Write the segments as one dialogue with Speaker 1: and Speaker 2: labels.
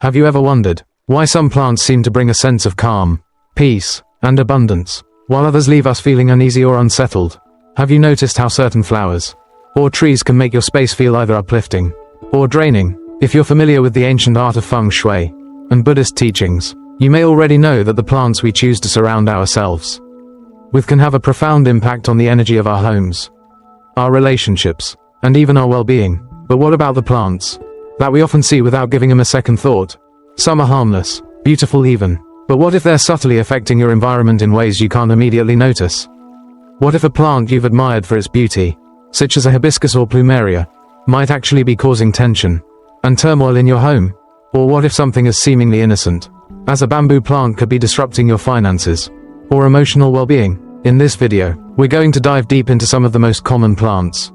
Speaker 1: Have you ever wondered why some plants seem to bring a sense of calm, peace, and abundance, while others leave us feeling uneasy or unsettled? Have you noticed how certain flowers or trees can make your space feel either uplifting or draining? If you're familiar with the ancient art of Feng Shui and Buddhist teachings, you may already know that the plants we choose to surround ourselves with can have a profound impact on the energy of our homes, our relationships, and even our well-being. But what about the plants that we often see without giving them a second thought? Some are harmless, beautiful even. But what if they're subtly affecting your environment in ways you can't immediately notice? What if a plant you've admired for its beauty, such as a hibiscus or plumeria, might actually be causing tension and turmoil in your home? Or what if something as seemingly innocent as a bamboo plant could be disrupting your finances or emotional well-being? In this video, we're going to dive deep into some of the most common plants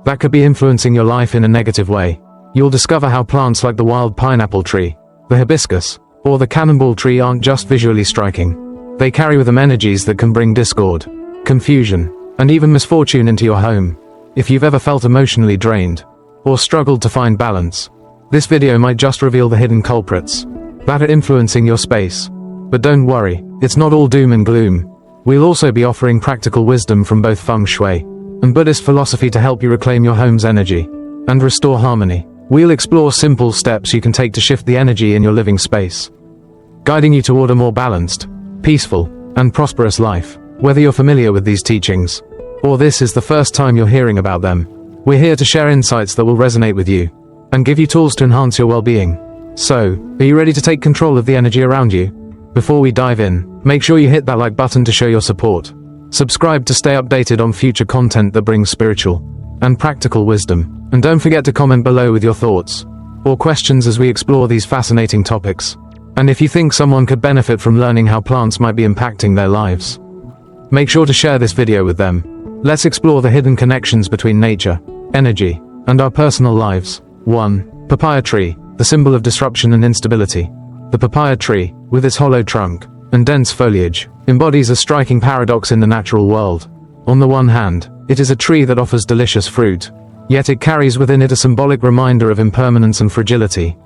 Speaker 1: that could be influencing your life in a negative way. You'll discover how plants like the wild pineapple tree, the hibiscus, or the cannonball tree aren't just visually striking. They carry with them energies that can bring discord, confusion, and even misfortune into your home. If you've ever felt emotionally drained or struggled to find balance, this video might just reveal the hidden culprits that are influencing your space. But don't worry, it's not all doom and gloom. We'll also be offering practical wisdom from both Feng Shui and Buddhist philosophy to help you reclaim your home's energy and restore harmony. We'll explore simple steps you can take to shift the energy in your living space, guiding you toward a more balanced, peaceful, and prosperous life. Whether you're familiar with these teachings, or this is the first time you're hearing about them, we're here to share insights that will resonate with you and give you tools to enhance your well-being. So, are you ready to take control of the energy around you? Before we dive in, make sure you hit that like button to show your support. Subscribe to stay updated on future content that brings spiritual and practical wisdom. And don't forget to comment below with your thoughts or questions as we explore these fascinating topics. And if you think someone could benefit from learning how plants might be impacting their lives, make sure to share this video with them. Let's explore the hidden connections between nature, energy, and our personal lives. 1. Papaya tree, the symbol of disruption and instability. The papaya tree, with its hollow trunk and dense foliage, embodies a striking paradox in the natural world. On the one hand, it is a tree that offers delicious fruit, yet it carries within it a symbolic reminder of impermanence and fragility.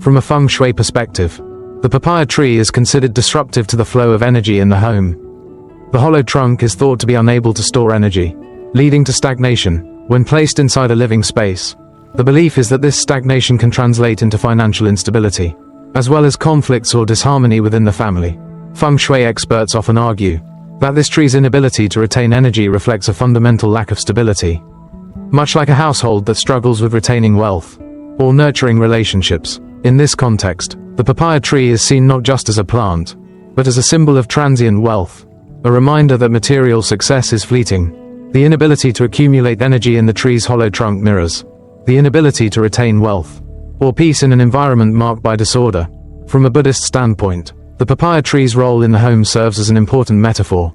Speaker 1: From a Feng Shui perspective, the papaya tree is considered disruptive to the flow of energy in the home. The hollow trunk is thought to be unable to store energy, leading to stagnation when placed inside a living space. The belief is that this stagnation can translate into financial instability, as well as conflicts or disharmony within the family. Feng Shui experts often argue that this tree's inability to retain energy reflects a fundamental lack of stability, much like a household that struggles with retaining wealth or nurturing relationships. In this context, the papaya tree is seen not just as a plant, but as a symbol of transient wealth, a reminder that material success is fleeting. The inability to accumulate energy in the tree's hollow trunk mirrors the inability to retain wealth or peace in an environment marked by disorder. From a Buddhist standpoint, the papaya tree's role in the home serves as an important metaphor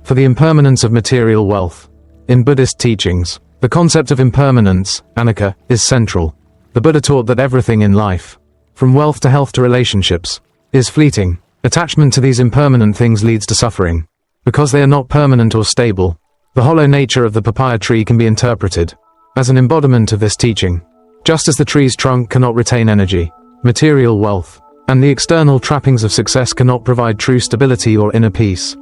Speaker 1: for the impermanence of material wealth. In Buddhist teachings, the concept of impermanence, anicca, is central. The Buddha taught that everything in life, from wealth to health to relationships, is fleeting. Attachment to these impermanent things leads to suffering. Because they are not permanent or stable, the hollow nature of the papaya tree can be interpreted as an embodiment of this teaching. Just as the tree's trunk cannot retain energy, material wealth, and the external trappings of success cannot provide true stability or inner peace.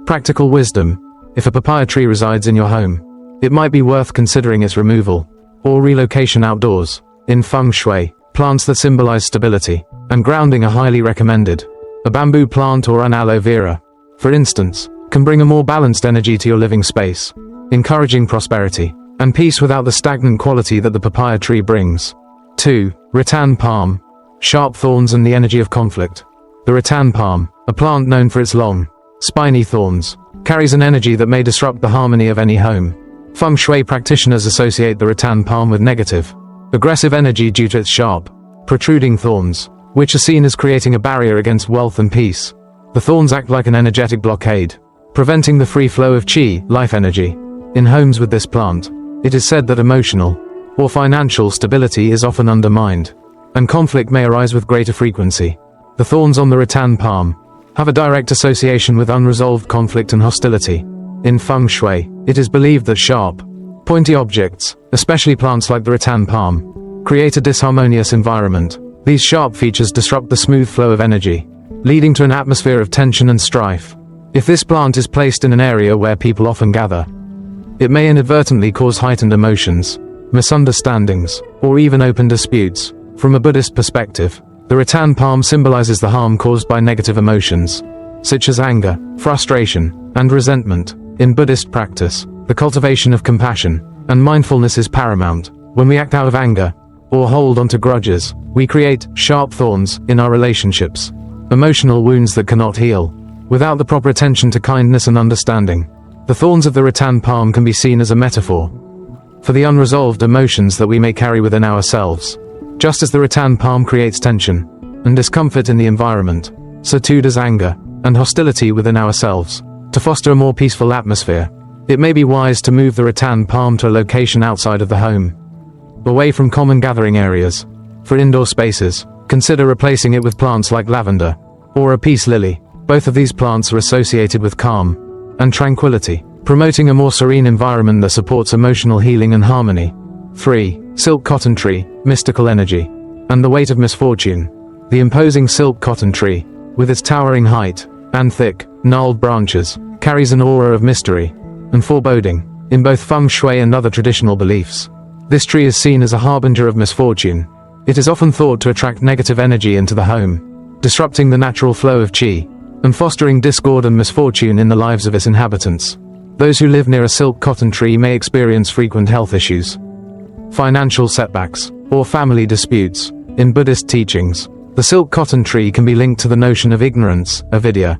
Speaker 1: Practical wisdom: if a papaya tree resides in your home, it might be worth considering its removal or relocation outdoors. In Feng Shui, plants that symbolize stability and grounding are highly recommended. A bamboo plant or an aloe vera, for instance, can bring a more balanced energy to your living space, encouraging prosperity and peace without the stagnant quality that the papaya tree brings. 2. Rattan Palm, sharp thorns and the energy of conflict. The rattan palm, a plant known for its long, spiny thorns, carries an energy that may disrupt the harmony of any home. Feng Shui practitioners associate the rattan palm with negative, aggressive energy due to its sharp, protruding thorns, which are seen as creating a barrier against wealth and peace. The thorns act like an energetic blockade, preventing the free flow of qi, life energy. In homes with this plant, it is said that emotional or financial stability is often undermined, and conflict may arise with greater frequency. The thorns on the rattan palm have a direct association with unresolved conflict and hostility. In Feng Shui, it is believed that sharp, pointy objects, especially plants like the rattan palm, create a disharmonious environment, These sharp features disrupt the smooth flow of energy, leading to an atmosphere of tension and strife. If this plant is placed in an area where people often gather, it may inadvertently cause heightened emotions, misunderstandings, or even open disputes. From a Buddhist perspective, the rattan palm symbolizes the harm caused by negative emotions, such as anger, frustration, and resentment. In Buddhist practice, the cultivation of compassion and mindfulness is paramount. When we act out of anger, or hold onto grudges, we create sharp thorns in our relationships, emotional wounds that cannot heal. Without the proper attention to kindness and understanding, the thorns of the rattan palm can be seen as a metaphor for the unresolved emotions that we may carry within ourselves. Just as the rattan palm creates tension and discomfort in the environment, so too does anger and hostility within ourselves. To foster a more peaceful atmosphere, it may be wise to move the rattan palm to a location outside of the home, away from common gathering areas. For indoor spaces, consider replacing it with plants like lavender or a peace lily. Both of these plants are associated with calm and tranquility, promoting a more serene environment that supports emotional healing and harmony. 3. Silk cotton tree, mystical energy, and the weight of misfortune. The imposing silk cotton tree, with its towering height and thick, gnarled branches, carries an aura of mystery and foreboding. In both Feng Shui and other traditional beliefs, this tree is seen as a harbinger of misfortune. It is often thought to attract negative energy into the home, disrupting the natural flow of qi, and fostering discord and misfortune in the lives of its inhabitants. Those who live near a silk cotton tree may experience frequent health issues, financial setbacks, or family disputes. In Buddhist teachings, the silk cotton tree can be linked to the notion of ignorance, avidya.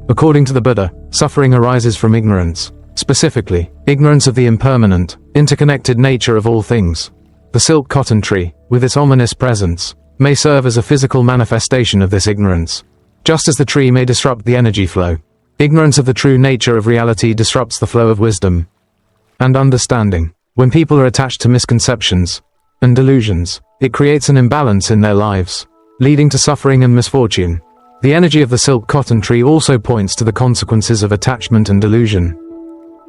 Speaker 1: According to the Buddha, suffering arises from ignorance, specifically, ignorance of the impermanent, interconnected nature of all things. The silk cotton tree, with its ominous presence, may serve as a physical manifestation of this ignorance. Just as the tree may disrupt the energy flow, ignorance of the true nature of reality disrupts the flow of wisdom and understanding. When people are attached to misconceptions and delusions, it creates an imbalance in their lives, leading to suffering and misfortune. The energy of the silk cotton tree also points to the consequences of attachment and delusion.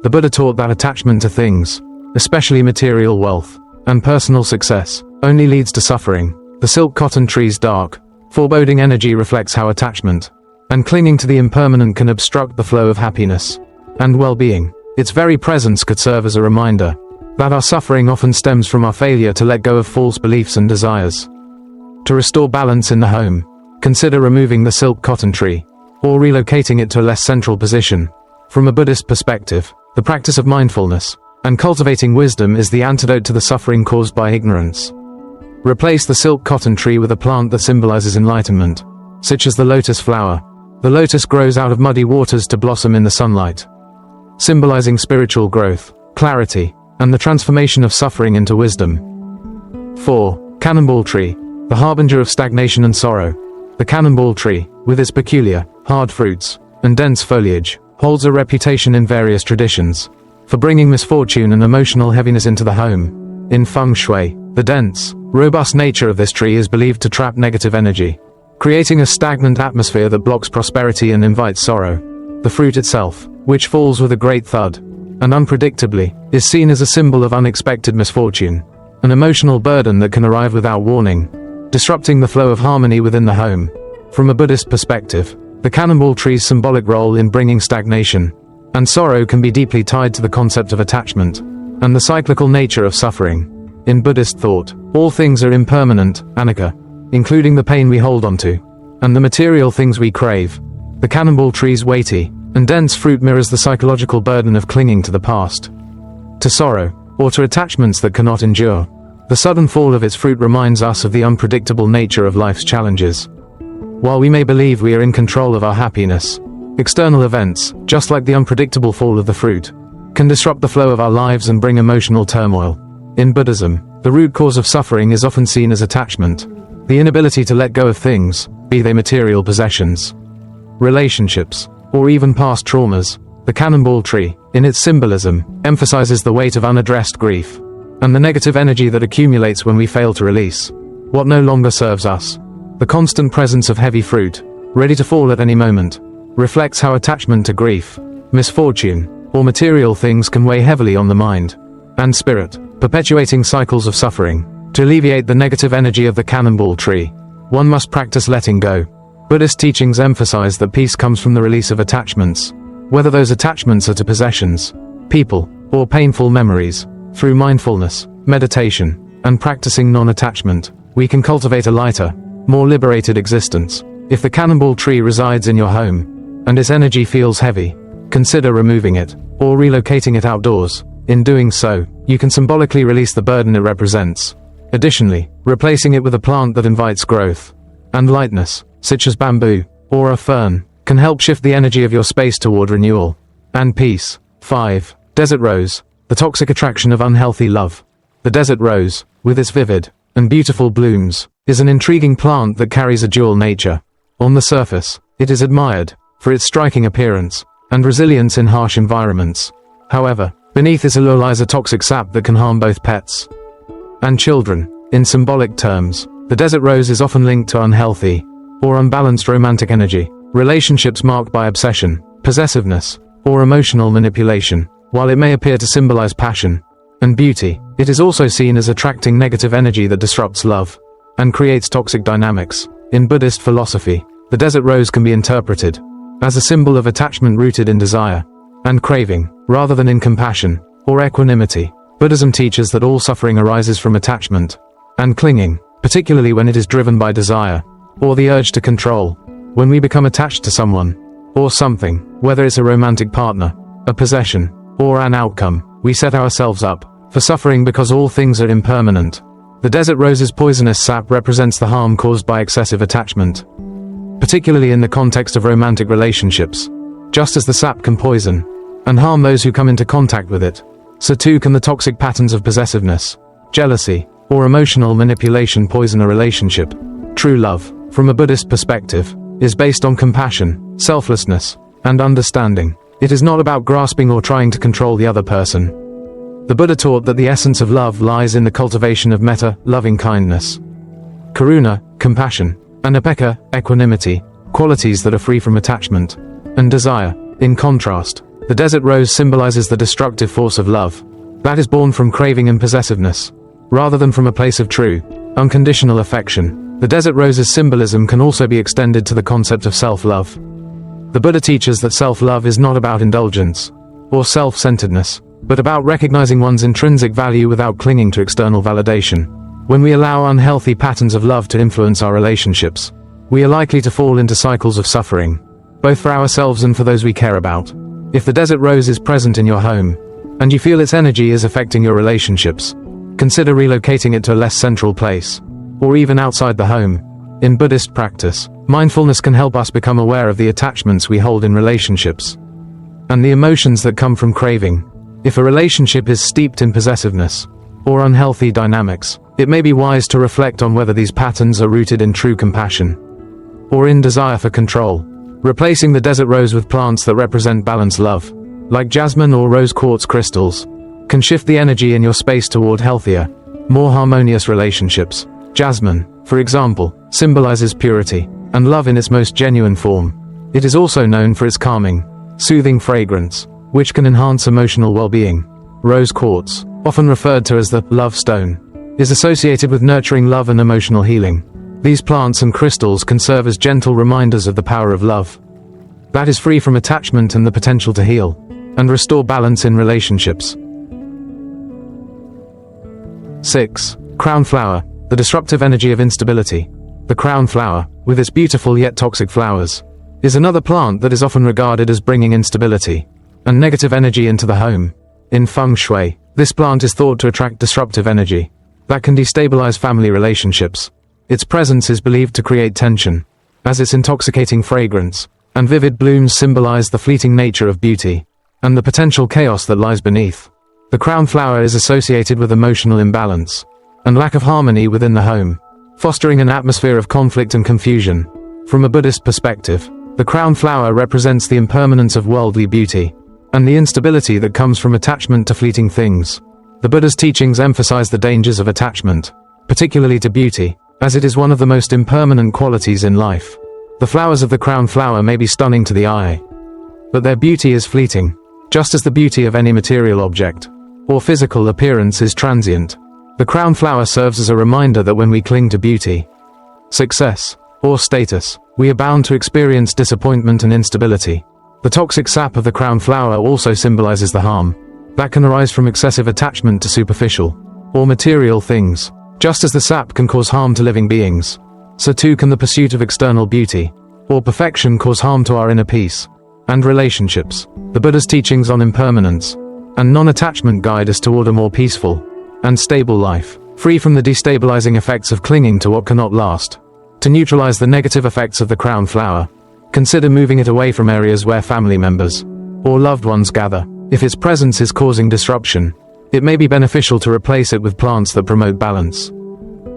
Speaker 1: The Buddha taught that attachment to things, especially material wealth and personal success, only leads to suffering. The silk cotton tree's dark, foreboding energy reflects how attachment and clinging to the impermanent can obstruct the flow of happiness and well-being. Its very presence could serve as a reminder that our suffering often stems from our failure to let go of false beliefs and desires. To restore balance in the home, consider removing the silk cotton tree, or relocating it to a less central position. From a Buddhist perspective, the practice of mindfulness and cultivating wisdom is the antidote to the suffering caused by ignorance. Replace the silk cotton tree with a plant that symbolizes enlightenment, such as the lotus flower. The lotus grows out of muddy waters to blossom in the sunlight, symbolizing spiritual growth, clarity, and the transformation of suffering into wisdom. 4. Cannonball Tree, the harbinger of stagnation and sorrow. The cannonball tree, with its peculiar, hard fruits and dense foliage, holds a reputation in various traditions for bringing misfortune and emotional heaviness into the home. In Feng Shui, the dense, robust nature of this tree is believed to trap negative energy, creating a stagnant atmosphere that blocks prosperity and invites sorrow. The fruit itself, which falls with a great thud and unpredictably, is seen as a symbol of unexpected misfortune, an emotional burden that can arrive without warning, disrupting the flow of harmony within the home. From a Buddhist perspective, the cannonball tree's symbolic role in bringing stagnation and sorrow can be deeply tied to the concept of attachment and the cyclical nature of suffering. In Buddhist thought, all things are impermanent, anicca, including the pain we hold onto and the material things we crave. The cannonball tree's weighty and dense fruit mirrors the psychological burden of clinging to the past, to sorrow, or to attachments that cannot endure. The sudden fall of its fruit reminds us of the unpredictable nature of life's challenges. While we may believe we are in control of our happiness, external events, just like the unpredictable fall of the fruit, can disrupt the flow of our lives and bring emotional turmoil. In Buddhism, the root cause of suffering is often seen as attachment, the inability to let go of things, be they material possessions, relationships, or even past traumas. The cannonball tree, in its symbolism, emphasizes the weight of unaddressed grief and the negative energy that accumulates when we fail to release what no longer serves us. The constant presence of heavy fruit, ready to fall at any moment, reflects how attachment to grief, misfortune, or material things can weigh heavily on the mind and spirit, perpetuating cycles of suffering. To alleviate the negative energy of the cannonball tree, one must practice letting go. Buddhist teachings emphasize that peace comes from the release of attachments, whether those attachments are to possessions, people, or painful memories. Through mindfulness, meditation, and practicing non-attachment, we can cultivate a lighter, more liberated existence. If the cannonball tree resides in your home, and its energy feels heavy, consider removing it, or relocating it outdoors. In doing so, you can symbolically release the burden it represents. Additionally, replacing it with a plant that invites growth and lightness, such as bamboo or a fern, can help shift the energy of your space toward renewal and peace. 5. Desert rose, the toxic attraction of unhealthy love. The desert rose, with its vivid and beautiful blooms, is an intriguing plant that carries a dual nature. On the surface, it is admired for its striking appearance and resilience in harsh environments. However, beneath its allure lies a toxic sap that can harm both pets and children. In symbolic terms, the desert rose is often linked to unhealthy or unbalanced romantic energy, relationships marked by obsession, possessiveness, or emotional manipulation. While it may appear to symbolize passion and beauty, it is also seen as attracting negative energy that disrupts love and creates toxic dynamics. In Buddhist philosophy, the desert rose can be interpreted as a symbol of attachment rooted in desire and craving, rather than in compassion or equanimity. Buddhism teaches that all suffering arises from attachment and clinging, particularly when it is driven by desire or the urge to control. When we become attached to someone or something, whether it's a romantic partner, a possession, or an outcome, we set ourselves up for suffering because all things are impermanent. The desert rose's poisonous sap represents the harm caused by excessive attachment, particularly in the context of romantic relationships. Just as the sap can poison and harm those who come into contact with it, so too can the toxic patterns of possessiveness, jealousy, or emotional manipulation poison a relationship. True love, from a Buddhist perspective, is based on compassion, selflessness, and understanding. It is not about grasping or trying to control the other person. The Buddha taught that the essence of love lies in the cultivation of metta, loving kindness, karuna, compassion, and upekkha, equanimity, qualities that are free from attachment and desire. In contrast, the desert rose symbolizes the destructive force of love that is born from craving and possessiveness, rather than from a place of true, unconditional affection. The desert rose's symbolism can also be extended to the concept of self-love. The Buddha teaches that self-love is not about indulgence or self-centeredness, but about recognizing one's intrinsic value without clinging to external validation. When we allow unhealthy patterns of love to influence our relationships, we are likely to fall into cycles of suffering, both for ourselves and for those we care about. If the desert rose is present in your home, and you feel its energy is affecting your relationships, consider relocating it to a less central place, or even outside the home. In Buddhist practice, mindfulness can help us become aware of the attachments we hold in relationships, and the emotions that come from craving. If a relationship is steeped in possessiveness, or unhealthy dynamics, it may be wise to reflect on whether these patterns are rooted in true compassion, or in desire for control. Replacing the desert rose with plants that represent balanced love, like jasmine or rose quartz crystals, can shift the energy in your space toward healthier, more harmonious relationships. Jasmine, for example, symbolizes purity and love in its most genuine form. It is also known for its calming, soothing fragrance, which can enhance emotional well-being. Rose quartz, often referred to as the love stone, is associated with nurturing love and emotional healing. These plants and crystals can serve as gentle reminders of the power of love that is free from attachment and the potential to heal and restore balance in relationships. 6. Crown flower, the disruptive energy of instability. The crown flower, with its beautiful yet toxic flowers, is another plant that is often regarded as bringing instability and negative energy into the home. In Feng Shui, this plant is thought to attract disruptive energy that can destabilize family relationships. Its presence is believed to create tension, as its intoxicating fragrance and vivid blooms symbolize the fleeting nature of beauty and the potential chaos that lies beneath. The crown flower is associated with emotional imbalance and lack of harmony within the home, fostering an atmosphere of conflict and confusion. From a Buddhist perspective, the crown flower represents the impermanence of worldly beauty and the instability that comes from attachment to fleeting things. The Buddha's teachings emphasize the dangers of attachment, particularly to beauty, as it is one of the most impermanent qualities in life. The flowers of the crown flower may be stunning to the eye, but their beauty is fleeting, just as the beauty of any material object or physical appearance is transient. The crown flower serves as a reminder that when we cling to beauty success, or status, we are bound to experience disappointment and instability. The toxic sap of the crown flower also symbolizes the harm that can arise from excessive attachment to superficial or material things. Just as the sap can cause harm to living beings, so too can the pursuit of external beauty or perfection cause harm to our inner peace and relationships. The Buddha's teachings on impermanence and non-attachment guide us toward a more peaceful and stable life, free from the destabilizing effects of clinging to what cannot last. To neutralize the negative effects of the crown flower, consider moving it away from areas where family members or loved ones gather. If its presence is causing disruption, it may be beneficial to replace it with plants that promote balance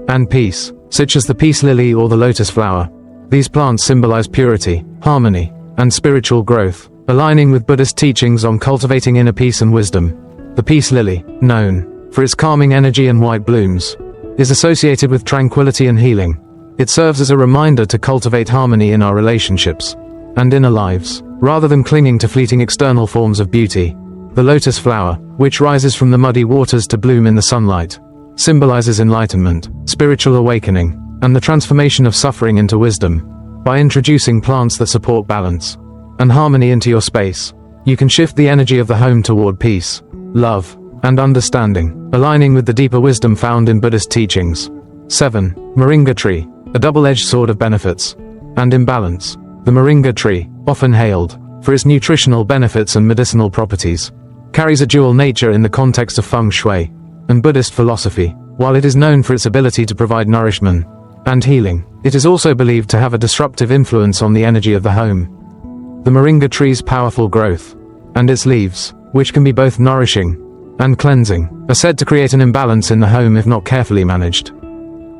Speaker 1: and peace, such as the peace lily or the lotus flower. These plants symbolize purity, harmony, and spiritual growth, aligning with Buddhist teachings on cultivating inner peace and wisdom. The peace lily, known for its calming energy and white blooms, is associated with tranquility and healing. It serves as a reminder to cultivate harmony in our relationships and inner lives, rather than clinging to fleeting external forms of beauty. The lotus flower, which rises from the muddy waters to bloom in the sunlight, symbolizes enlightenment, spiritual awakening, and the transformation of suffering into wisdom. By introducing plants that support balance and harmony into your space, you can shift the energy of the home toward peace, love, and understanding, aligning with the deeper wisdom found in Buddhist teachings. 7. Moringa tree, a double-edged sword of benefits and imbalance. The moringa tree, often hailed for its nutritional benefits and medicinal properties, carries a dual nature in the context of Feng Shui and Buddhist philosophy. While it is known for its ability to provide nourishment and healing, it is also believed to have a disruptive influence on the energy of the home. The moringa tree's powerful growth and its leaves, which can be both nourishing and cleansing, are said to create an imbalance in the home if not carefully managed.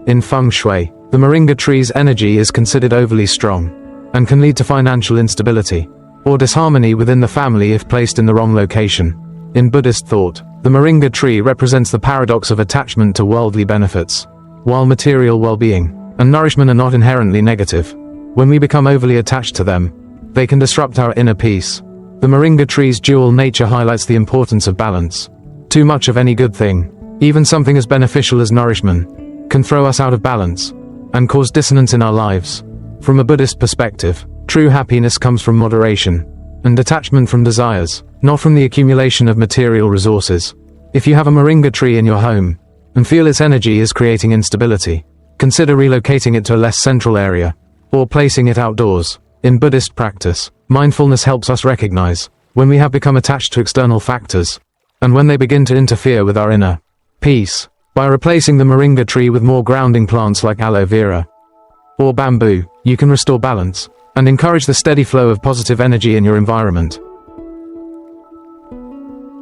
Speaker 1: In Feng Shui, the moringa tree's energy is considered overly strong and can lead to financial instability or disharmony within the family if placed in the wrong location. In Buddhist thought, the moringa tree represents the paradox of attachment to worldly benefits, while material well-being and nourishment are not inherently negative. When we become overly attached to them, they can disrupt our inner peace. The moringa tree's dual nature highlights the importance of balance. Too much of any good thing, even something as beneficial as nourishment, can throw us out of balance and cause dissonance in our lives. From a Buddhist perspective, true happiness comes from moderation and detachment from desires, not from the accumulation of material resources. If you have a moringa tree in your home and feel its energy is creating instability, consider relocating it to a less central area or placing it outdoors. In Buddhist practice, mindfulness helps us recognize when we have become attached to external factors and when they begin to interfere with our inner peace. By replacing the moringa tree with more grounding plants like aloe vera or bamboo, you can restore balance and encourage the steady flow of positive energy in your environment.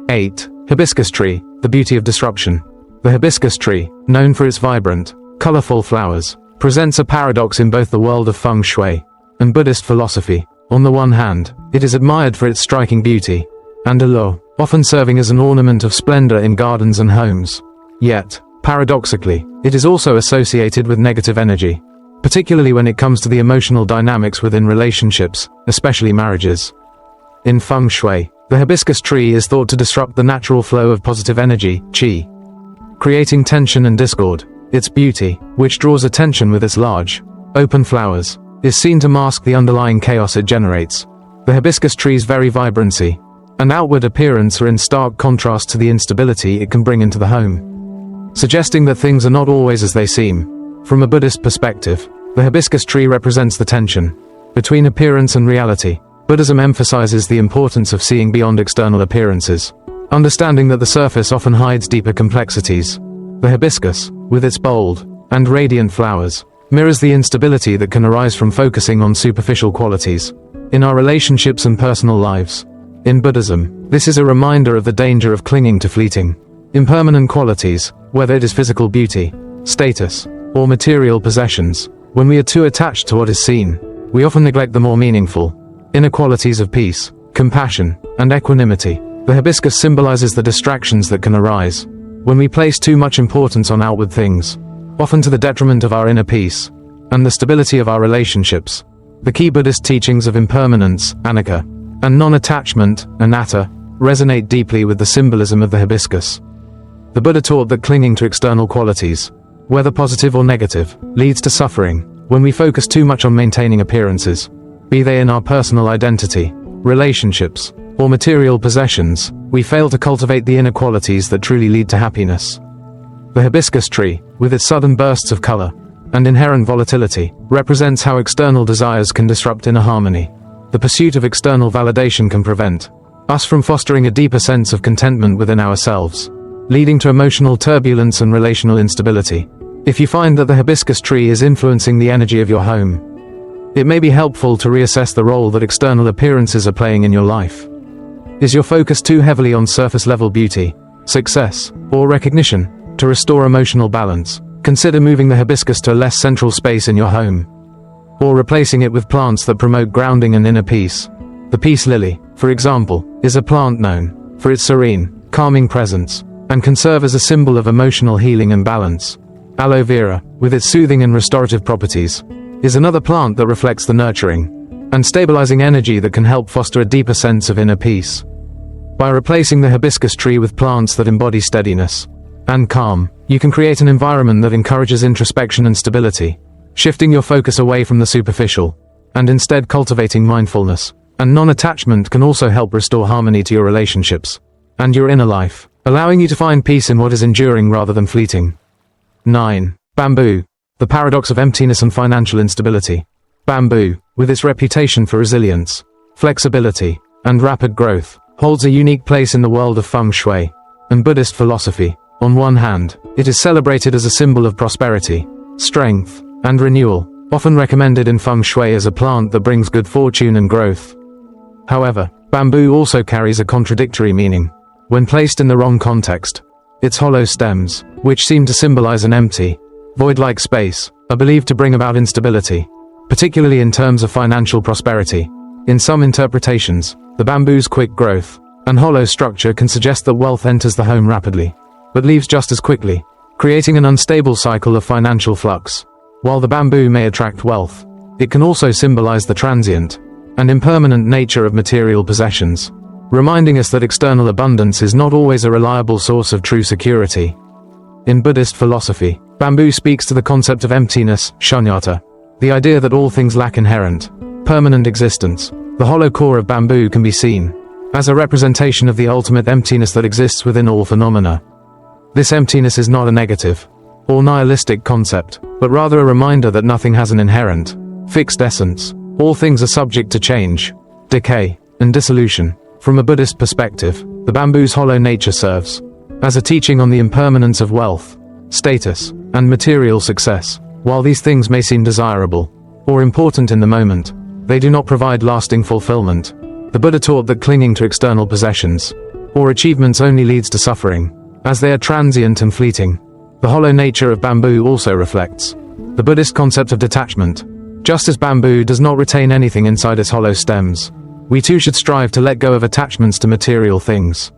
Speaker 1: 8. Hibiscus tree, the beauty of disruption. The hibiscus tree, known for its vibrant, colorful flowers, presents a paradox in both the world of Feng Shui and Buddhist philosophy. On the one hand, it is admired for its striking beauty and allure, often serving as an ornament of splendor in gardens and homes. Yet, paradoxically, it is also associated with negative energy, particularly when it comes to the emotional dynamics within relationships, especially marriages. In Feng Shui, the hibiscus tree is thought to disrupt the natural flow of positive energy, qi, creating tension and discord. Its beauty, which draws attention with its large, open flowers, is seen to mask the underlying chaos it generates. The hibiscus tree's very vibrancy and outward appearance are in stark contrast to the instability it can bring into the home, suggesting that things are not always as they seem. From a Buddhist perspective, the hibiscus tree represents the tension between appearance and reality. Buddhism emphasizes the importance of seeing beyond external appearances, understanding that the surface often hides deeper complexities. The hibiscus, with its bold and radiant flowers, mirrors the instability that can arise from focusing on superficial qualities in our relationships and personal lives. In Buddhism, this is a reminder of the danger of clinging to fleeting, impermanent qualities, whether it is physical beauty, status, or material possessions. When we are too attached to what is seen, we often neglect the more meaningful inner qualities of peace, compassion, and equanimity. The hibiscus symbolizes the distractions that can arise when we place too much importance on outward things, often to the detriment of our inner peace and the stability of our relationships. The key Buddhist teachings of impermanence, anicca, and non-attachment, anatta, resonate deeply with the symbolism of the hibiscus. The Buddha taught that clinging to external qualities, whether positive or negative, leads to suffering When we focus too much on maintaining appearances, be they in our personal identity, relationships, or material possessions, we fail to cultivate the inner qualities that truly lead to happiness. The hibiscus tree, with its sudden bursts of color and inherent volatility, represents how external desires can disrupt inner harmony. The pursuit of external validation can prevent us from fostering a deeper sense of contentment within ourselves, leading to emotional turbulence and relational instability. If you find that the hibiscus tree is influencing the energy of your home, it may be helpful to reassess the role that external appearances are playing in your life. Is your focus too heavily on surface-level beauty, success, or recognition? To restore emotional balance, consider moving the hibiscus to a less central space in your home, or replacing it with plants that promote grounding and inner peace. The peace lily, for example, is a plant known for its serene, calming presence, and can serve as a symbol of emotional healing and balance. Aloe vera, with its soothing and restorative properties, is another plant that reflects the nurturing and stabilizing energy that can help foster a deeper sense of inner peace. By replacing the hibiscus tree with plants that embody steadiness and calm, you can create an environment that encourages introspection and stability, shifting your focus away from the superficial, and instead cultivating mindfulness and non-attachment can also help restore harmony to your relationships and your inner life, allowing you to find peace in what is enduring rather than fleeting. 9. Bamboo. The paradox of emptiness and financial instability. Bamboo, with its reputation for resilience, flexibility, and rapid growth, holds a unique place in the world of Feng Shui and Buddhist philosophy. On one hand, it is celebrated as a symbol of prosperity, strength, and renewal, often recommended in Feng Shui as a plant that brings good fortune and growth. However, bamboo also carries a contradictory meaning. When placed in the wrong context, its hollow stems, which seem to symbolize an empty, void-like space, are believed to bring about instability, particularly in terms of financial prosperity. In some interpretations, the bamboo's quick growth and hollow structure can suggest that wealth enters the home rapidly, but leaves just as quickly, creating an unstable cycle of financial flux. While the bamboo may attract wealth, it can also symbolize the transient and impermanent nature of material possessions, reminding us that external abundance is not always a reliable source of true security. In Buddhist philosophy, bamboo speaks to the concept of emptiness, shunyata, the idea that all things lack inherent, permanent existence. The hollow core of bamboo can be seen as a representation of the ultimate emptiness that exists within all phenomena. This emptiness is not a negative or nihilistic concept, but rather a reminder that nothing has an inherent, fixed essence. All things are subject to change, decay, and dissolution. From a Buddhist perspective, the bamboo's hollow nature serves as a teaching on the impermanence of wealth, status, and material success. While these things may seem desirable or important in the moment, they do not provide lasting fulfillment. The Buddha taught that clinging to external possessions or achievements only leads to suffering, as they are transient and fleeting. The hollow nature of bamboo also reflects the Buddhist concept of detachment. Just as bamboo does not retain anything inside its hollow stems, we too should strive to let go of attachments to material things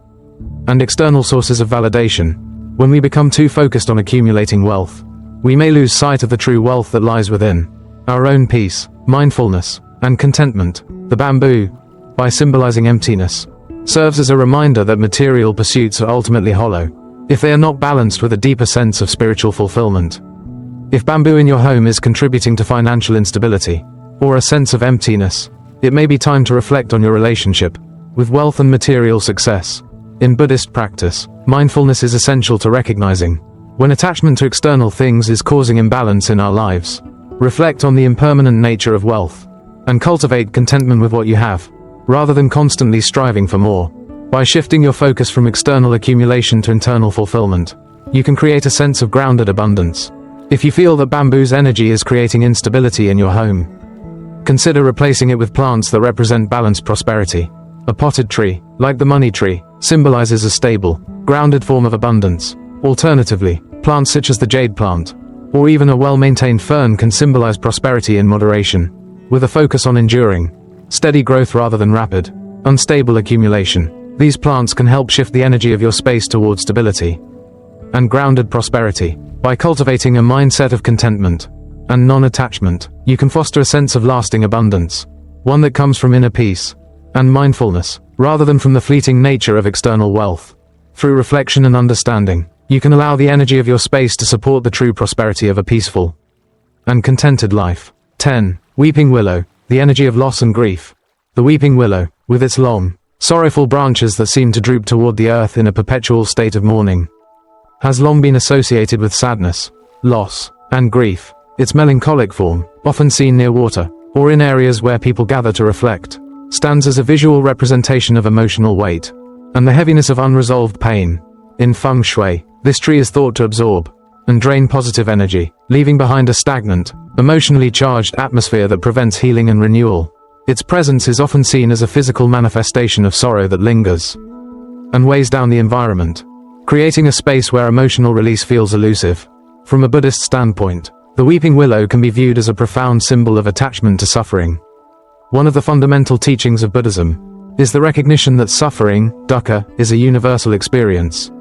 Speaker 1: and external sources of validation. When we become too focused on accumulating wealth, we may lose sight of the true wealth that lies within our own peace, mindfulness, and contentment. The bamboo, by symbolizing emptiness, serves as a reminder that material pursuits are ultimately hollow if they are not balanced with a deeper sense of spiritual fulfillment. If bamboo in your home is contributing to financial instability or a sense of emptiness, it may be time to reflect on your relationship with wealth and material success. In Buddhist practice, mindfulness is essential to recognizing when attachment to external things is causing imbalance in our lives. Reflect on the impermanent nature of wealth and cultivate contentment with what you have, rather than constantly striving for more. By shifting your focus from external accumulation to internal fulfillment, you can create a sense of grounded abundance. If you feel that bamboo's energy is creating instability in your home, consider replacing it with plants that represent balanced prosperity. A potted tree, like the money tree, symbolizes a stable, grounded form of abundance. Alternatively, plants such as the jade plant, or even a well-maintained fern can symbolize prosperity in moderation, with a focus on enduring, steady growth rather than rapid, unstable accumulation. These plants can help shift the energy of your space towards stability and grounded prosperity. By cultivating a mindset of contentment and non-attachment, you can foster a sense of lasting abundance, one that comes from inner peace and mindfulness, rather than from the fleeting nature of external wealth. Through reflection and understanding, you can allow the energy of your space to support the true prosperity of a peaceful and contented life. 10. Weeping willow, the energy of loss and grief. The weeping willow, with its long, sorrowful branches that seem to droop toward the earth in a perpetual state of mourning, has long been associated with sadness, loss, and grief. Its melancholic form, often seen near water, or in areas where people gather to reflect, stands as a visual representation of emotional weight, and the heaviness of unresolved pain. In Feng Shui, this tree is thought to absorb and drain positive energy, leaving behind a stagnant, emotionally charged atmosphere that prevents healing and renewal. Its presence is often seen as a physical manifestation of sorrow that lingers and weighs down the environment, creating a space where emotional release feels elusive. From a Buddhist standpoint, the weeping willow can be viewed as a profound symbol of attachment to suffering. One of the fundamental teachings of Buddhism is the recognition that suffering, dukkha, is a universal experience.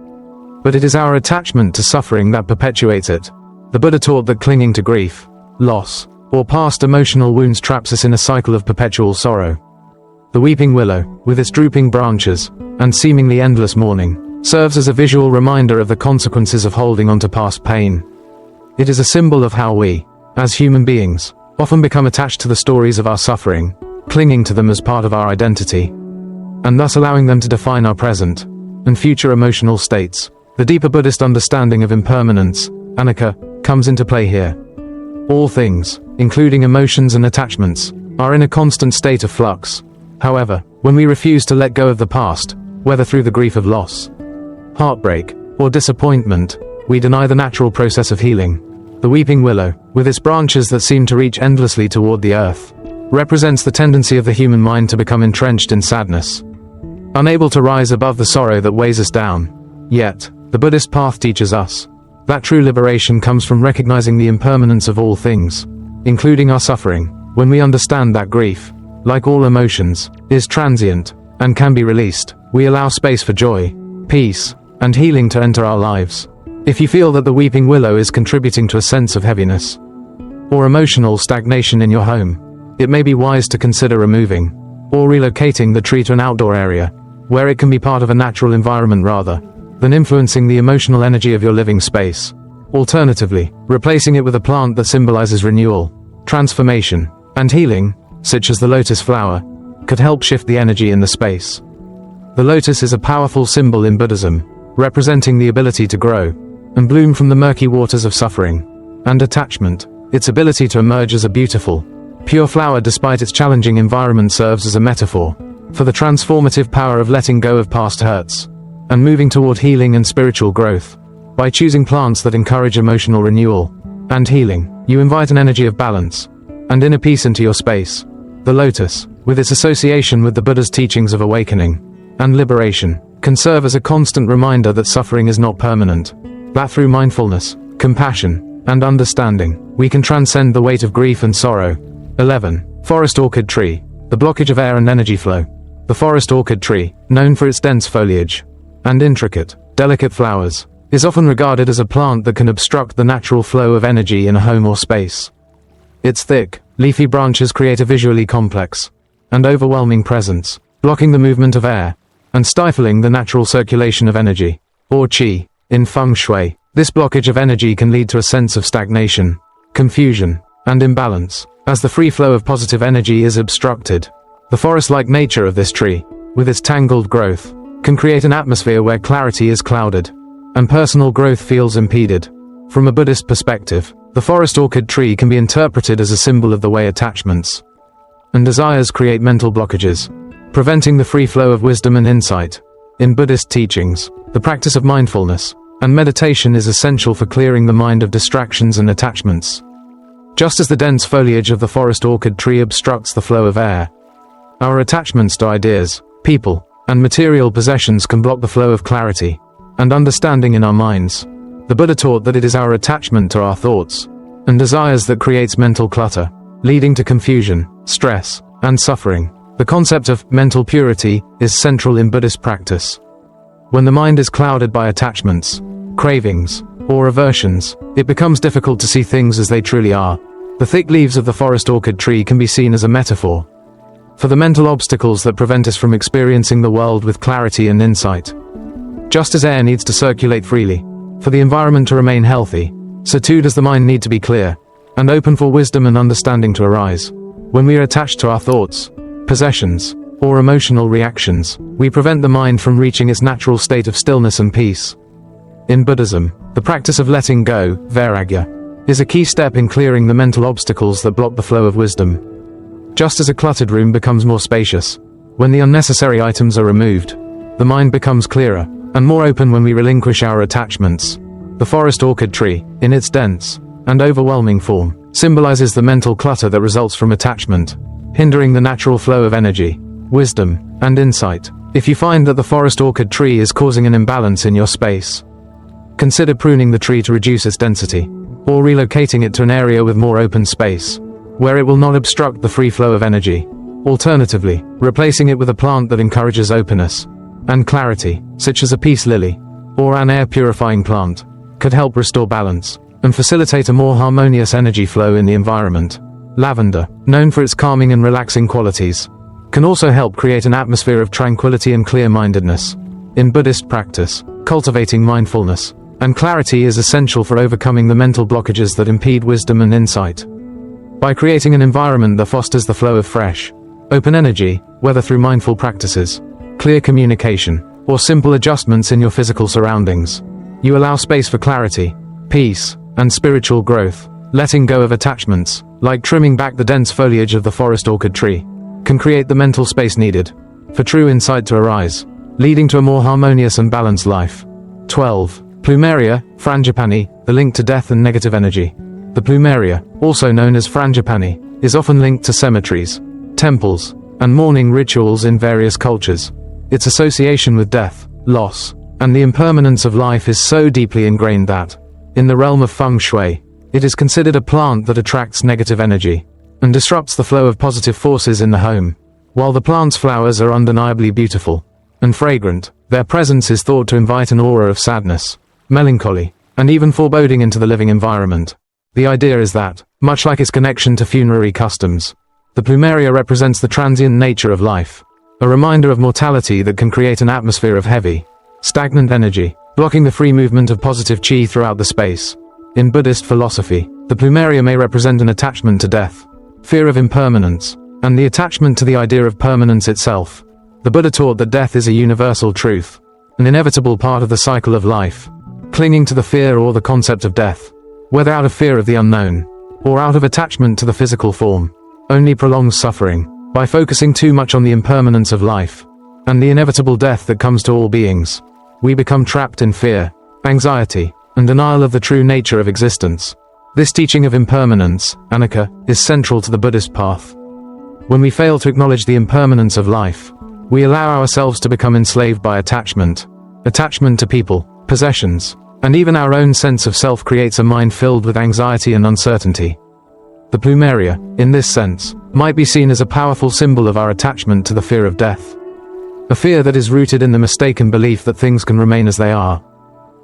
Speaker 1: But it is our attachment to suffering that perpetuates it. The Buddha taught that clinging to grief, loss, or past emotional wounds traps us in a cycle of perpetual sorrow. The weeping willow, with its drooping branches and seemingly endless mourning, serves as a visual reminder of the consequences of holding on to past pain. It is a symbol of how we, as human beings, often become attached to the stories of our suffering, clinging to them as part of our identity, and thus allowing them to define our present and future emotional states. The deeper Buddhist understanding of impermanence, anicca, comes into play here. All things, including emotions and attachments, are in a constant state of flux. However, when we refuse to let go of the past, whether through the grief of loss, heartbreak, or disappointment, we deny the natural process of healing. The weeping willow, with its branches that seem to reach endlessly toward the earth, represents the tendency of the human mind to become entrenched in sadness, unable to rise above the sorrow that weighs us down. Yet, the Buddhist path teaches us that true liberation comes from recognizing the impermanence of all things, including our suffering. When we understand that grief, like all emotions, is transient and can be released, we allow space for joy, peace, and healing to enter our lives. If you feel that the weeping willow is contributing to a sense of heaviness or emotional stagnation in your home, it may be wise to consider removing or relocating the tree to an outdoor area where it can be part of a natural environment rather than influencing the emotional energy of your living space. Alternatively, replacing it with a plant that symbolizes renewal, transformation, and healing, such as the lotus flower, could help shift the energy in the space. The lotus is a powerful symbol in Buddhism, representing the ability to grow and bloom from the murky waters of suffering and attachment. Its ability to emerge as a beautiful, pure flower despite its challenging environment serves as a metaphor for the transformative power of letting go of past hurts and moving toward healing and spiritual growth. By choosing plants that encourage emotional renewal and healing, you invite an energy of balance and inner peace into your space. The lotus, with its association with the Buddha's teachings of awakening and liberation, can serve as a constant reminder that suffering is not permanent, that through mindfulness, compassion, and understanding, we can transcend the weight of grief and sorrow. 11. Forest orchid tree, the blockage of air and energy flow. The forest orchid tree, known for its dense foliage and intricate, delicate flowers, is often regarded as a plant that can obstruct the natural flow of energy in a home or space. Its thick, leafy branches create a visually complex and overwhelming presence, blocking the movement of air and stifling the natural circulation of energy, or qi. In Feng Shui, this blockage of energy can lead to a sense of stagnation, confusion, and imbalance, as the free flow of positive energy is obstructed. The forest-like nature of this tree, with its tangled growth, can create an atmosphere where clarity is clouded and personal growth feels impeded. From a Buddhist perspective, the forest orchid tree can be interpreted as a symbol of the way attachments and desires create mental blockages, preventing the free flow of wisdom and insight. In Buddhist teachings, the practice of mindfulness and meditation is essential for clearing the mind of distractions and attachments. Just as the dense foliage of the forest orchid tree obstructs the flow of air, our attachments to ideas, people, and material possessions can block the flow of clarity and understanding in our minds. The Buddha taught that it is our attachment to our thoughts and desires that creates mental clutter, leading to confusion, stress, and suffering. The concept of mental purity is central in Buddhist practice. When the mind is clouded by attachments, cravings, or aversions, it becomes difficult to see things as they truly are. The thick leaves of the forest orchid tree can be seen as a metaphor for the mental obstacles that prevent us from experiencing the world with clarity and insight. Just as air needs to circulate freely for the environment to remain healthy, so too does the mind need to be clear and open for wisdom and understanding to arise. When we are attached to our thoughts, possessions, or emotional reactions, we prevent the mind from reaching its natural state of stillness and peace. In Buddhism, the practice of letting go, vairagya, is a key step in clearing the mental obstacles that block the flow of wisdom. Just as a cluttered room becomes more spacious, when the unnecessary items are removed, the mind becomes clearer, and more open when we relinquish our attachments. The forest orchid tree, in its dense and overwhelming form, symbolizes the mental clutter that results from attachment, hindering the natural flow of energy, wisdom, and insight. If you find that the forest orchid tree is causing an imbalance in your space, consider pruning the tree to reduce its density, or relocating it to an area with more open space, where it will not obstruct the free flow of energy. Alternatively, replacing it with a plant that encourages openness and clarity, such as a peace lily, or an air-purifying plant, could help restore balance and facilitate a more harmonious energy flow in the environment. Lavender, known for its calming and relaxing qualities, can also help create an atmosphere of tranquility and clear-mindedness. In Buddhist practice, cultivating mindfulness and clarity is essential for overcoming the mental blockages that impede wisdom and insight. By creating an environment that fosters the flow of fresh, open energy, whether through mindful practices, clear communication, or simple adjustments in your physical surroundings, you allow space for clarity, peace, and spiritual growth. Letting go of attachments, like trimming back the dense foliage of the forest orchid tree, can create the mental space needed for true insight to arise, leading to a more harmonious and balanced life. 12. Plumeria, Frangipani, the link to death and negative energy. The Plumeria, also known as Frangipani, is often linked to cemeteries, temples, and mourning rituals in various cultures. Its association with death, loss, and the impermanence of life is so deeply ingrained that, in the realm of Feng Shui, it is considered a plant that attracts negative energy and disrupts the flow of positive forces in the home. While the plant's flowers are undeniably beautiful and fragrant, their presence is thought to invite an aura of sadness, melancholy, and even foreboding into the living environment. The idea is that, much like its connection to funerary customs, the Plumeria represents the transient nature of life, a reminder of mortality that can create an atmosphere of heavy, stagnant energy, blocking the free movement of positive chi throughout the space. In Buddhist philosophy, the Plumeria may represent an attachment to death, fear of impermanence, and the attachment to the idea of permanence itself. The Buddha taught that death is a universal truth, an inevitable part of the cycle of life. Clinging to the fear or the concept of death, whether out of fear of the unknown, or out of attachment to the physical form, only prolongs suffering. By focusing too much on the impermanence of life, and the inevitable death that comes to all beings, we become trapped in fear, anxiety, and denial of the true nature of existence. This teaching of impermanence, anicca, is central to the Buddhist path. When we fail to acknowledge the impermanence of life, we allow ourselves to become enslaved by attachment. Attachment to people, possessions, and even our own sense of self creates a mind filled with anxiety and uncertainty. The Plumeria, in this sense, might be seen as a powerful symbol of our attachment to the fear of death. A fear that is rooted in the mistaken belief that things can remain as they are,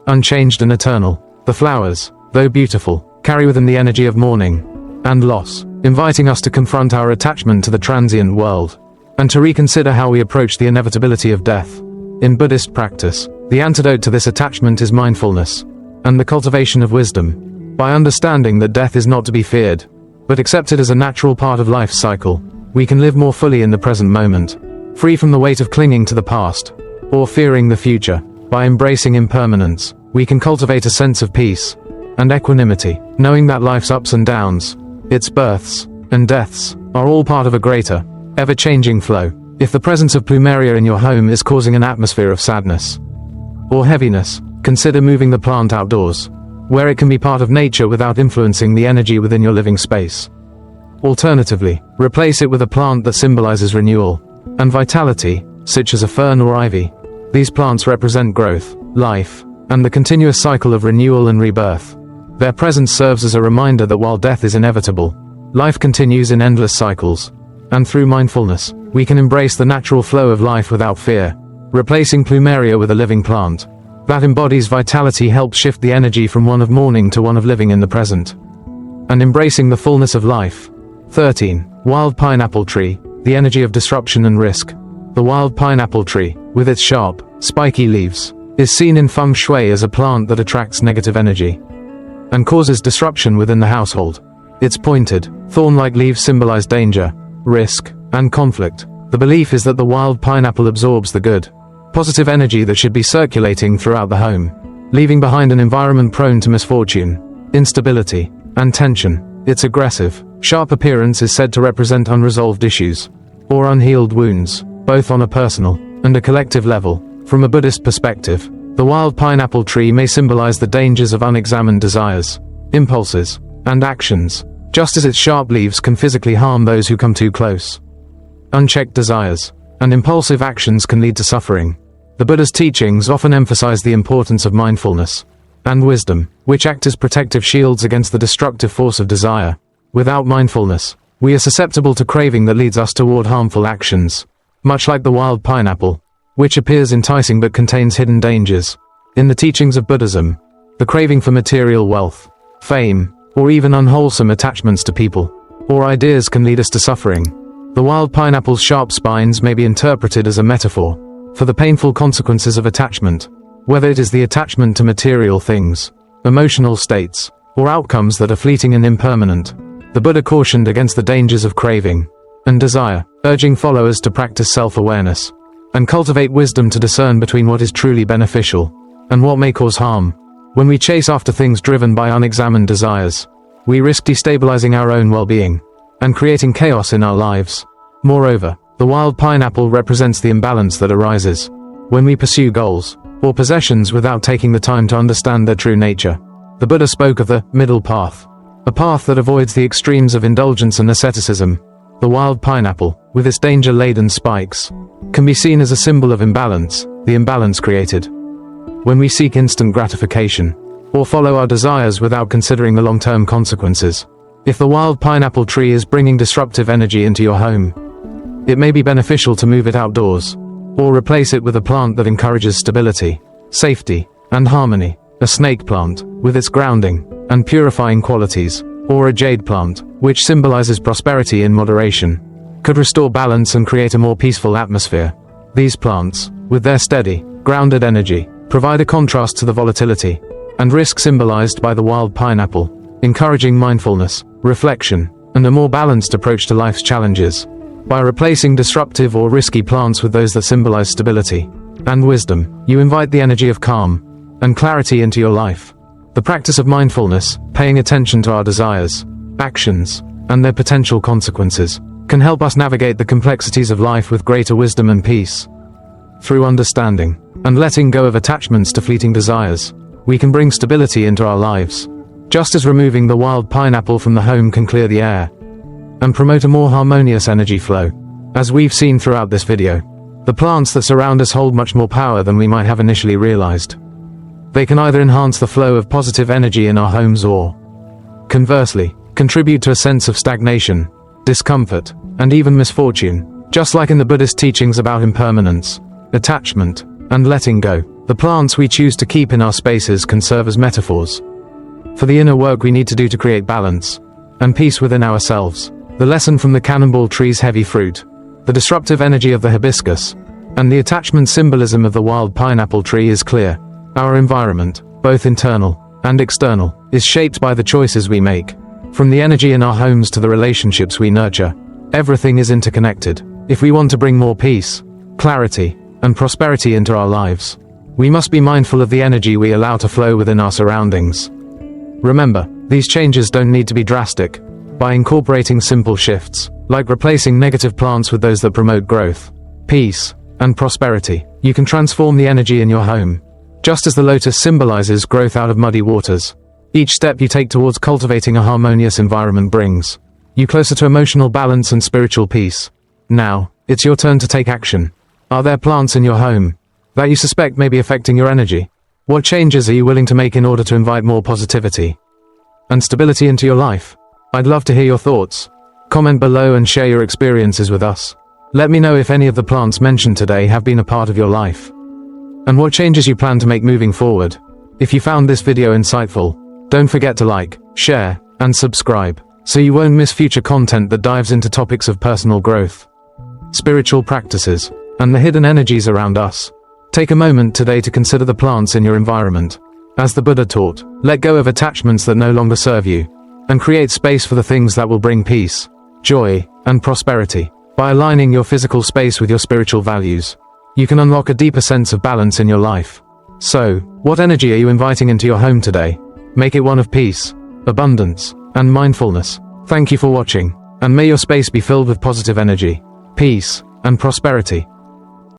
Speaker 1: unchanged and eternal. The flowers, though beautiful, carry within the energy of mourning and loss, inviting us to confront our attachment to the transient world, and to reconsider how we approach the inevitability of death. In Buddhist practice, the antidote to this attachment is mindfulness and the cultivation of wisdom. By understanding that death is not to be feared, but accepted as a natural part of life's cycle, we can live more fully in the present moment, free from the weight of clinging to the past or fearing the future. By embracing impermanence, we can cultivate a sense of peace and equanimity, knowing that life's ups and downs, its births and deaths, are all part of a greater, ever-changing flow. If the presence of Plumeria in your home is causing an atmosphere of sadness or heaviness, consider moving the plant outdoors, where it can be part of nature without influencing the energy within your living space. Alternatively, replace it with a plant that symbolizes renewal and vitality, such as a fern or ivy. These plants represent growth, life, and the continuous cycle of renewal and rebirth. Their presence serves as a reminder that while death is inevitable, life continues in endless cycles, and through mindfulness, we can embrace the natural flow of life without fear. Replacing Plumeria with a living plant that embodies vitality helps shift the energy from one of mourning to one of living in the present, and embracing the fullness of life. 13. Wild pineapple tree, the energy of disruption and risk. The wild pineapple tree, with its sharp, spiky leaves, is seen in Feng Shui as a plant that attracts negative energy and causes disruption within the household. Its pointed, thorn-like leaves symbolize danger, risk, and conflict. The belief is that the wild pineapple absorbs the good, positive energy that should be circulating throughout the home, leaving behind an environment prone to misfortune, instability, and tension. Its aggressive, sharp appearance is said to represent unresolved issues, or unhealed wounds, both on a personal and a collective level. From a Buddhist perspective, the wild pineapple tree may symbolize the dangers of unexamined desires, impulses, and actions, just as its sharp leaves can physically harm those who come too close. Unchecked desires and impulsive actions can lead to suffering. The Buddha's teachings often emphasize the importance of mindfulness and wisdom, which act as protective shields against the destructive force of desire. Without mindfulness, we are susceptible to craving that leads us toward harmful actions, much like the wild pineapple, which appears enticing but contains hidden dangers. In the teachings of Buddhism, the craving for material wealth, fame, or even unwholesome attachments to people or ideas can lead us to suffering. The wild pineapple's sharp spines may be interpreted as a metaphor for the painful consequences of attachment, whether it is the attachment to material things, emotional states, or outcomes that are fleeting and impermanent. The Buddha cautioned against the dangers of craving and desire, urging followers to practice self-awareness and cultivate wisdom to discern between what is truly beneficial and what may cause harm. When we chase after things driven by unexamined desires, we risk destabilizing our own well-being and creating chaos in our lives. Moreover, the wild pineapple represents the imbalance that arises when we pursue goals or possessions without taking the time to understand their true nature. The Buddha spoke of the middle path, a path that avoids the extremes of indulgence and asceticism. The wild pineapple, with its danger-laden spikes, can be seen as a symbol of imbalance, the imbalance created when we seek instant gratification or follow our desires without considering the long-term consequences. If the wild pineapple tree is bringing disruptive energy into your home, it may be beneficial to move it outdoors or replace it with a plant that encourages stability, safety, and harmony. A snake plant, with its grounding and purifying qualities, or a jade plant, which symbolizes prosperity in moderation, could restore balance and create a more peaceful atmosphere. These plants, with their steady, grounded energy, provide a contrast to the volatility and risk symbolized by the wild pineapple, encouraging mindfulness, reflection, and a more balanced approach to life's challenges. By replacing disruptive or risky plants with those that symbolize stability and wisdom, you invite the energy of calm and clarity into your life. The practice of mindfulness, paying attention to our desires, actions, and their potential consequences, can help us navigate the complexities of life with greater wisdom and peace. Through understanding and letting go of attachments to fleeting desires, we can bring stability into our lives, just as removing the wild pineapple from the home can clear the air and promote a more harmonious energy flow. As we've seen throughout this video, the plants that surround us hold much more power than we might have initially realized. They can either enhance the flow of positive energy in our homes or, conversely, contribute to a sense of stagnation, discomfort, and even misfortune. Just like in the Buddhist teachings about impermanence, attachment, and letting go, the plants we choose to keep in our spaces can serve as metaphors for the inner work we need to do to create balance and peace within ourselves. The lesson from the Cannonball Tree's heavy fruit, the disruptive energy of the hibiscus, and the attachment symbolism of the wild pineapple tree is clear. Our environment, both internal and external, is shaped by the choices we make. From the energy in our homes to the relationships we nurture, everything is interconnected. If we want to bring more peace, clarity, and prosperity into our lives, we must be mindful of the energy we allow to flow within our surroundings. Remember, these changes don't need to be drastic. By incorporating simple shifts, like replacing negative plants with those that promote growth, peace, and prosperity, you can transform the energy in your home. Just as the lotus symbolizes growth out of muddy waters, each step you take towards cultivating a harmonious environment brings you closer to emotional balance and spiritual peace. Now, it's your turn to take action. Are there plants in your home that you suspect may be affecting your energy? What changes are you willing to make in order to invite more positivity and stability into your life? I'd love to hear your thoughts. Comment below and share your experiences with us. Let me know if any of the plants mentioned today have been a part of your life, and what changes you plan to make moving forward. If you found this video insightful, don't forget to like, share, and subscribe, so you won't miss future content that dives into topics of personal growth, spiritual practices, and the hidden energies around us. Take a moment today to consider the plants in your environment. As the Buddha taught, let go of attachments that no longer serve you, and create space for the things that will bring peace, joy, and prosperity. By aligning your physical space with your spiritual values, you can unlock a deeper sense of balance in your life. So, what energy are you inviting into your home today? Make it one of peace, abundance, and mindfulness. Thank you for watching, and may your space be filled with positive energy, peace, and prosperity.